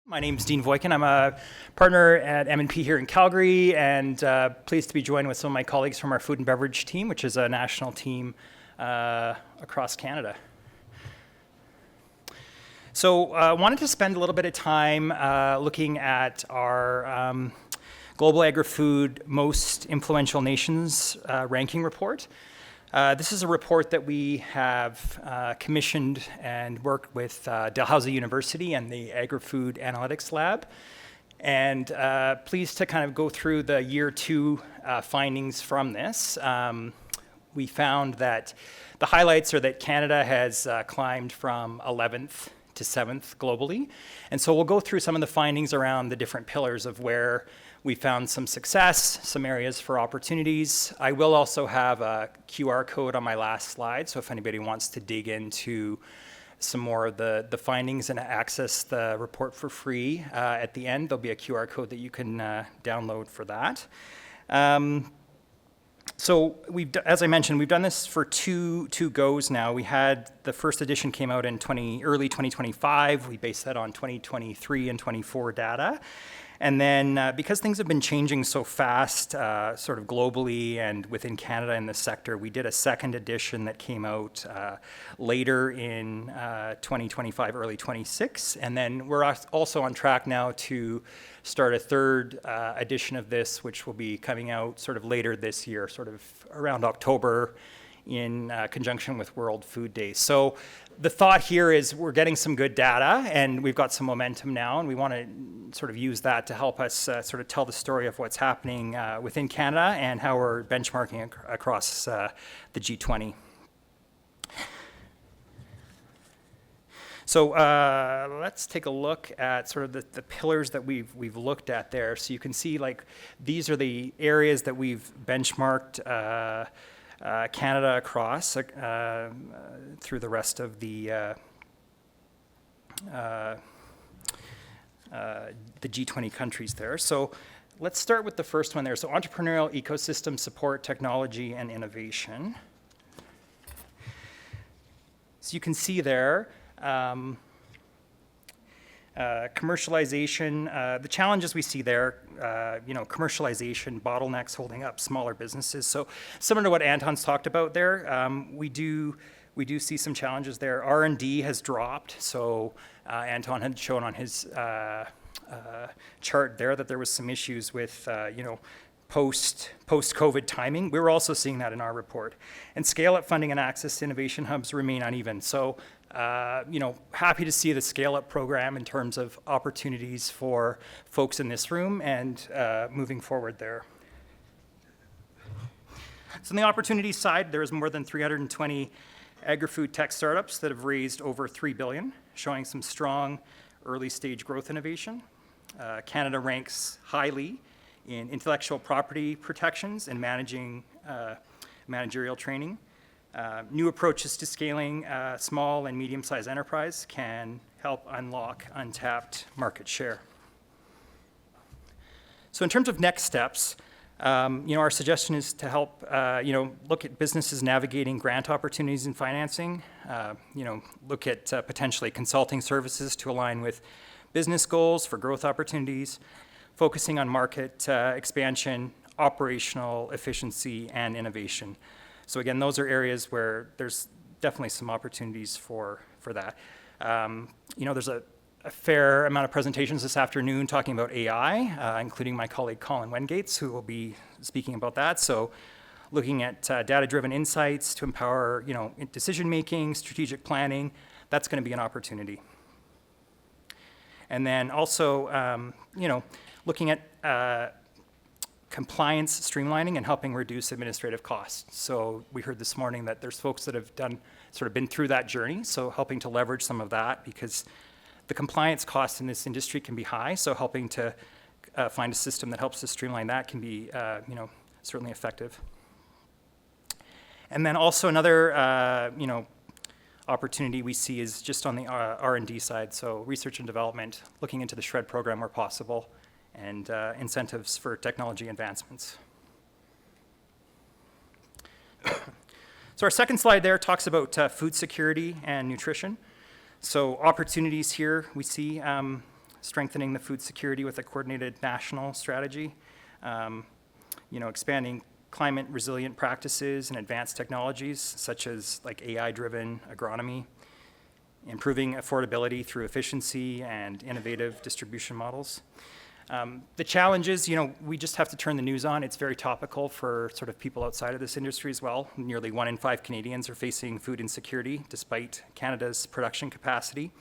My name is Dean Voykin. I'm a partner at MNP here in Calgary, and pleased to be joined with some of my colleagues from our food and beverage team, which is a national team across Canada. So I wanted to spend a little bit of time looking at our Global Agri-Food Most Influential Nations ranking report. This is a report that we have commissioned and worked with Dalhousie University and the Agri-Food Analytics Lab. And pleased to kind of go through the year two findings from this. We found that the highlights are that Canada has climbed from 11th to 7th globally. And so we'll go through some of the findings around the different pillars of where we found some success, some areas for opportunities. I will also have a QR code on my last slide, so if anybody wants to dig into some more of the findings and access the report for free, at the end there'll be a QR code that you can download for that. So as I mentioned, we've done this for two goes now. We had the first edition came out in early 2025. We based that on 2023 and 24 data. And then because things have been changing so fast, sort of globally and within Canada in the sector, we did a second edition that came out later in 2025, early 26. And then we're also on track now to start a third edition of this, which will be coming out sort of later this year, sort of around October, in conjunction with World Food Day. So the thought here is we're getting some good data and we've got some momentum now, and we want to sort of use that to help us sort of tell the story of what's happening within Canada and how we're benchmarking across the G20. So let's take a look at sort of the pillars that we've looked at there. So you can see like these are the areas that we've benchmarked Canada across through the rest of the G20 countries there. So let's start with the first one there. So entrepreneurial ecosystem support, technology, and innovation. So you can see there, commercialization, the challenges we see there, commercialization, bottlenecks holding up smaller businesses. So similar to what Anton's talked about there, we do see some challenges there. R&D has dropped. So Anton had shown on his chart there that there was some issues with, post-COVID timing. We were also seeing that in our report. And scale-up funding and access to innovation hubs remain uneven. So happy to see the scale-up program in terms of opportunities for folks in this room and moving forward there. So on the opportunity side, there's more than 320 agri-food tech startups that have raised over $3 billion, showing some strong early-stage growth innovation. Canada ranks highly in intellectual property protections and managerial training. New approaches to scaling small and medium-sized enterprise can help unlock untapped market share. So in terms of next steps, our suggestion is to help, look at businesses navigating grant opportunities and financing, look at potentially consulting services to align with business goals for growth opportunities, focusing on market expansion, operational efficiency, and innovation. So again, those are areas where there's definitely some opportunities for that. There's a fair amount of presentations this afternoon talking about AI, including my colleague Colin Wengates, who will be speaking about that. So looking at data-driven insights to empower, decision-making, strategic planning, that's going to be an opportunity. And then also, looking at compliance streamlining and helping reduce administrative costs. So we heard this morning that there's folks that have been through that journey, so helping to leverage some of that because the compliance costs in this industry can be high, so helping to find a system that helps to streamline that can be, certainly effective. And then also another, opportunity we see is just on the R&D side, so research and development, looking into the SHRED program where possible, and incentives for technology advancements. So our second slide there talks about food security and nutrition. So opportunities here we see strengthening the food security with a coordinated national strategy, expanding climate resilient practices and advanced technologies such as like AI-driven agronomy, improving affordability through efficiency and innovative distribution models. The challenges, we just have to turn the news on. It's very topical for sort of people outside of this industry as well. Nearly 1 in 5 Canadians are facing food insecurity despite Canada's production capacity.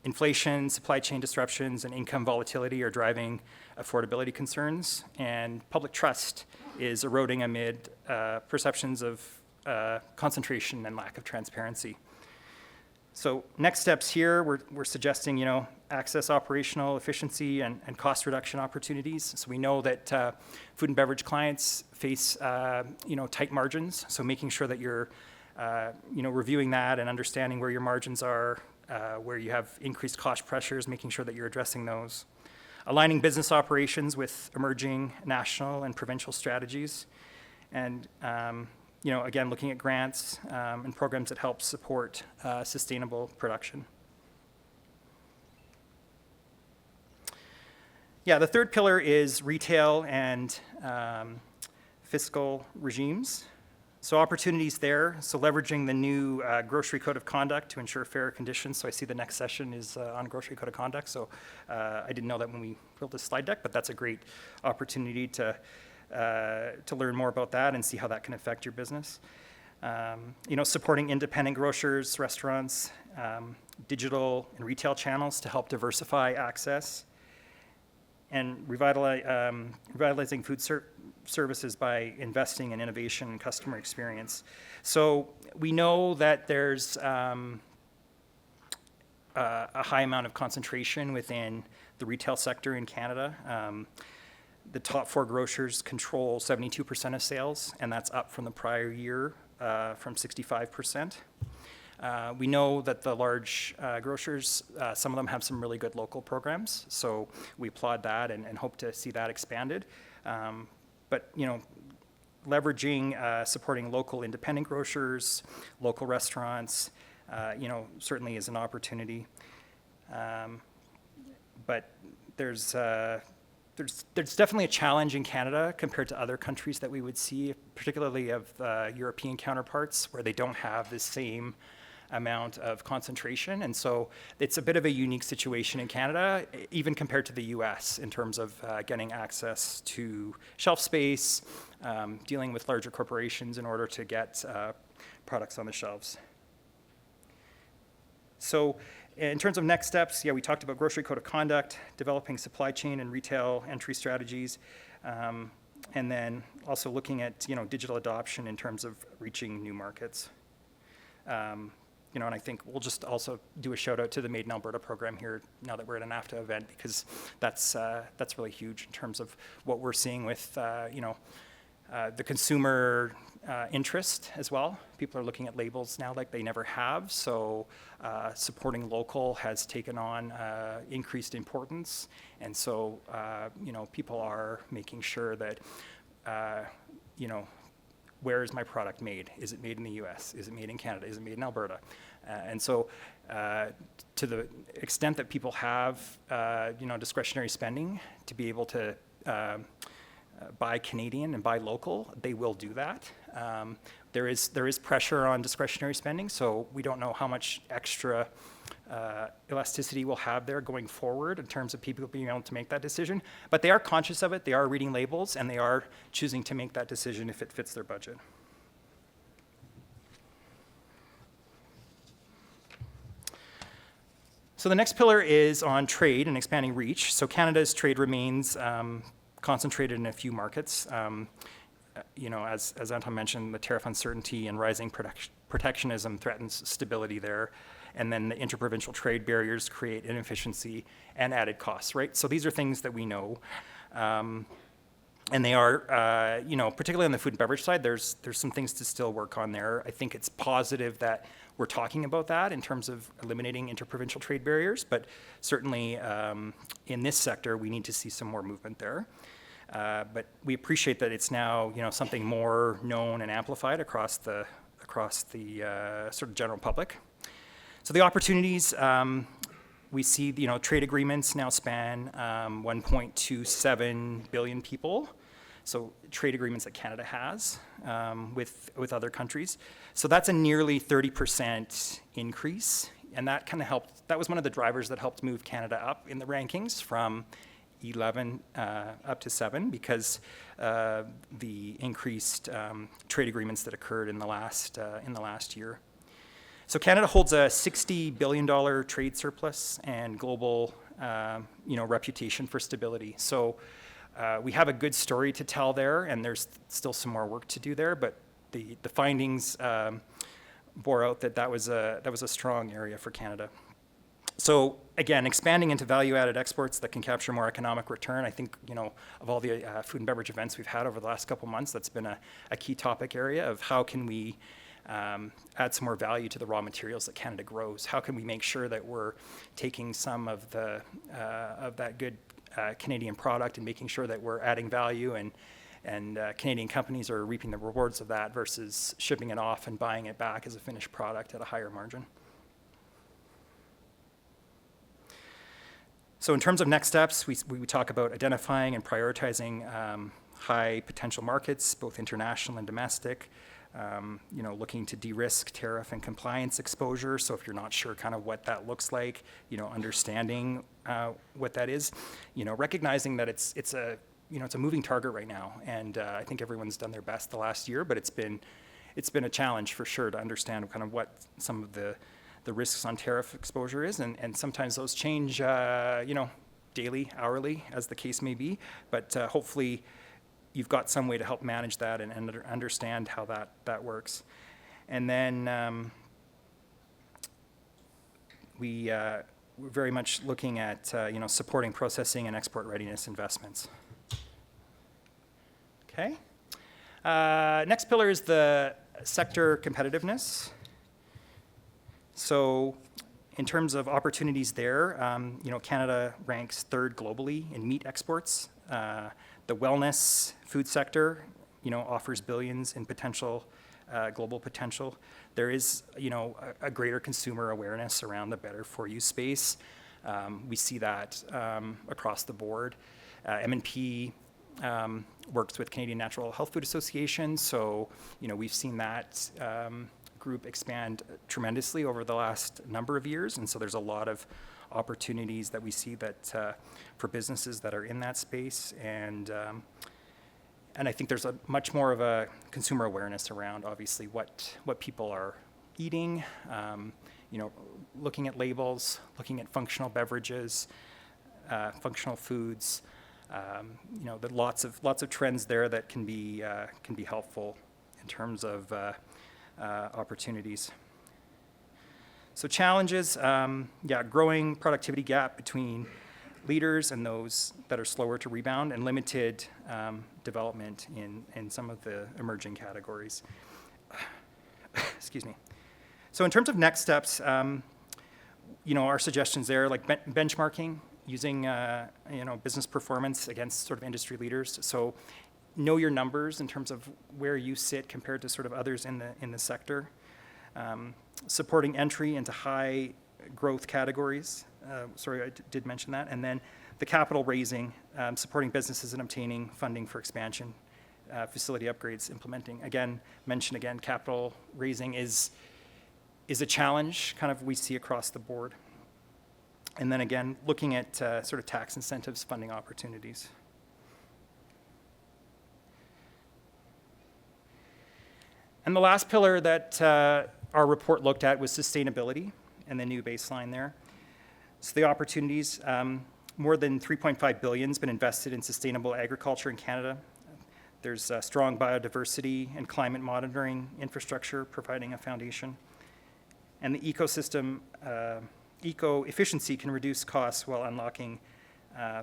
Inflation, supply chain disruptions, and income volatility are driving affordability concerns, and public trust is eroding amid perceptions of concentration and lack of transparency. So next steps here, we're suggesting, access operational efficiency and cost reduction opportunities. So we know that food and beverage clients face, tight margins. So making sure that you're, reviewing that and understanding where your margins are, where you have increased cost pressures, making sure that you're addressing those. Aligning business operations with emerging national and provincial strategies. And, again, looking at grants and programs that help support sustainable production. Yeah, the third pillar is retail and fiscal regimes. So opportunities there, so leveraging the new grocery code of conduct to ensure fair conditions. So I see the next session is on grocery code of conduct. So I didn't know that when we built this slide deck, but that's a great opportunity to learn more about that and see how that can affect your business. Supporting independent grocers, restaurants, digital and retail channels to help diversify access, and revitalizing food services by investing in innovation and customer experience. So we know that there's a high amount of concentration within the retail sector in Canada. The top 4 grocers control 72% of sales, and that's up from the prior year from 65%. We know that the large grocers, some of them have some really good local programs, so we applaud that and hope to see that expanded. But leveraging, supporting local independent grocers, local restaurants, certainly is an opportunity. But there's definitely a challenge in Canada compared to other countries that we would see, particularly of European counterparts, where they don't have the same amount of concentration. And so it's a bit of a unique situation in Canada, even compared to the US, in terms of getting access to shelf space, dealing with larger corporations in order to get products on the shelves. So in terms of next steps, we talked about grocery code of conduct, developing supply chain and retail entry strategies, and then also looking at digital adoption in terms of reaching new markets. And I think we'll just also do a shout out to the Made in Alberta program here now that we're at an AFPA event, because that's really huge in terms of what we're seeing with the consumer interest as well. People are looking at labels now like they never have, so supporting local has taken on increased importance, and so people are making sure that where is my product made? Is it made in the US? Is it made in Canada? Is it made in Alberta? And so to the extent that people have discretionary spending to be able to buy Canadian and buy local, they will do that. There is pressure on discretionary spending, so we don't know how much extra elasticity we'll have there going forward in terms of people being able to make that decision. But they are conscious of it, they are reading labels, and they are choosing to make that decision if it fits their budget. So the next pillar is on trade and expanding reach. So Canada's trade remains concentrated in a few markets. As Anton mentioned, the tariff uncertainty and rising protectionism threatens stability there. And then the interprovincial trade barriers create inefficiency and added costs, right? So these are things that we know. And they are, particularly on the food and beverage side, there's some things to still work on there. I think it's positive that we're talking about that in terms of eliminating interprovincial trade barriers, but certainly in this sector, we need to see some more movement there. But we appreciate that it's now, something more known and amplified across the sort of general public. So the opportunities, we see, trade agreements now span 1.27 billion people. So trade agreements that Canada has with other countries. So that's a nearly 30% increase. And that kind of helped, that was one of the drivers that helped move Canada up in the rankings from 11 up to 7, because the increased trade agreements that occurred in the last year. So Canada holds a $60 billion trade surplus and global reputation for stability. So we have a good story to tell there, and there's still some more work to do there, but the findings bore out that was a strong area for Canada. So again, expanding into value-added exports that can capture more economic return. I think, of all the food and beverage events we've had over the last couple months, that's been a key topic area of how can we add some more value to the raw materials that Canada grows. How can we make sure that we're taking some of that good Canadian product and making sure that we're adding value, and Canadian companies are reaping the rewards of that versus shipping it off and buying it back as a finished product at a higher margin. So in terms of next steps, we talk about identifying and prioritizing high potential markets, both international and domestic, looking to de-risk tariff and compliance exposure. So if you're not sure kind of what that looks like, understanding what that is, recognizing that it's a moving target right now. And I think everyone's done their best the last year, but it's been a challenge for sure to understand kind of what some of the risks on tariff exposure is, and sometimes those change, daily, hourly, as the case may be. But hopefully, you've got some way to help manage that and understand how that works. And then we're very much looking at supporting processing and export readiness investments. Okay. Next pillar is the sector competitiveness. So in terms of opportunities there, Canada ranks 3rd globally in meat exports. The wellness food sector, offers billions in potential, global potential. There is, a greater consumer awareness around the better for you space. We see that across the board. MNP works with Canadian Natural Health Food Association, so we've seen that group expand tremendously over the last number of years, and so there's a lot of opportunities that we see that for businesses that are in that space, and I think there's a much more of a consumer awareness around obviously what people are eating, looking at labels, looking at functional beverages, functional foods. There are lots of trends there that can be helpful in terms of opportunities. So challenges, growing productivity gap between leaders and those that are slower to rebound, and limited development in some of the emerging categories. Excuse me. So in terms of next steps, our suggestions there, like benchmarking, using business performance against sort of industry leaders. So know your numbers in terms of where you sit compared to sort of others in the sector. Supporting entry into high growth categories. Sorry, I did mention that. And then the capital raising, supporting businesses in obtaining funding for expansion, facility upgrades, implementing. Mention again, capital raising is a challenge kind of we see across the board. And then again, looking at sort of tax incentives, funding opportunities. And the last pillar that our report looked at was sustainability and the new baseline there. So the opportunities, more than $3.5 billion has been invested in sustainable agriculture in Canada. There's strong biodiversity and climate monitoring infrastructure providing a foundation. And the ecosystem, eco-efficiency can reduce costs while unlocking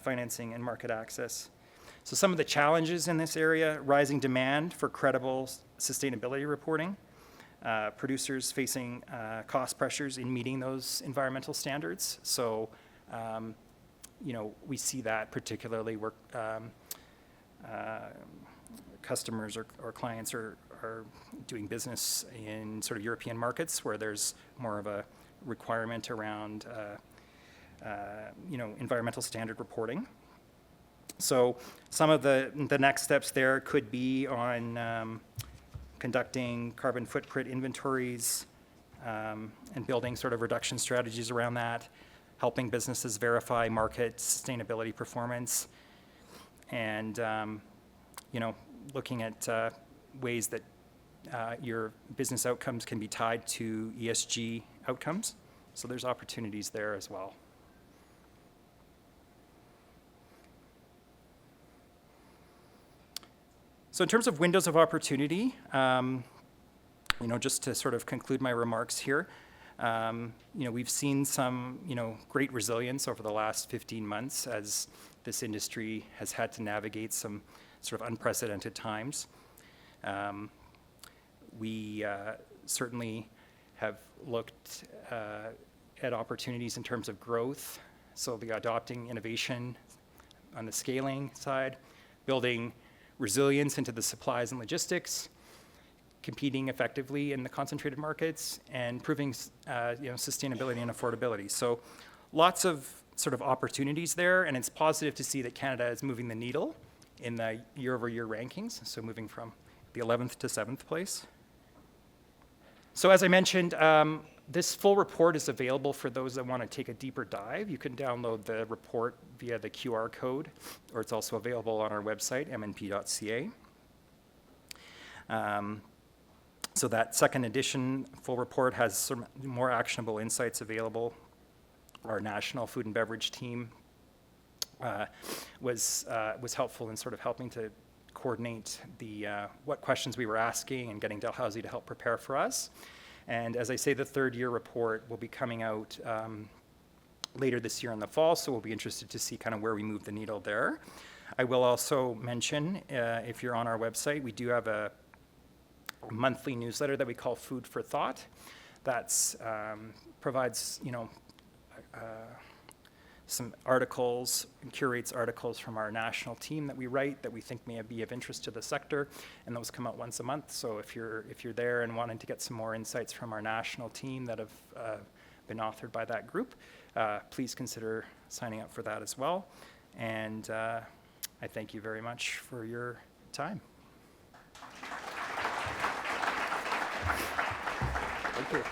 financing and market access. So some of the challenges in this area: rising demand for credible sustainability reporting, producers facing cost pressures in meeting those environmental standards. So, we see that particularly where customers or clients are doing business in sort of European markets where there's more of a requirement around environmental standard reporting. So some of the next steps there could be on conducting carbon footprint inventories and building sort of reduction strategies around that, helping businesses verify market sustainability performance, and looking at ways that your business outcomes can be tied to ESG outcomes. So there's opportunities there as well. So in terms of windows of opportunity, just to sort of conclude my remarks here, we've seen some, great resilience over the last 15 months as this industry has had to navigate some sort of unprecedented times. We certainly have looked at opportunities in terms of growth, so the adopting innovation on the scaling side, building resilience into the supplies and logistics, competing effectively in the concentrated markets, and proving sustainability and affordability. So lots of sort of opportunities there, and it's positive to see that Canada is moving the needle in the year-over-year rankings, so moving from the 11th to 7th place. So as I mentioned, this full report is available for those that want to take a deeper dive. You can download the report via the QR code, or it's also available on our website, mnp.ca. So that second edition full report has some more actionable insights available. Our national food and beverage team was helpful in sort of helping to coordinate the what questions we were asking and getting Dalhousie to help prepare for us. And as I say, the third year report will be coming out later this year in the fall, so we'll be interested to see kind of where we move the needle there. I will also mention, if you're on our website, we do have a monthly newsletter that we call Food for Thought. That's provides, some articles and curates articles from our national team that we write that we think may be of interest to the sector, and those come out once a month. So if you're there and wanting to get some more insights from our national team that have been authored by that group, please consider signing up for that as well. And I thank you very much for your time. Thank you.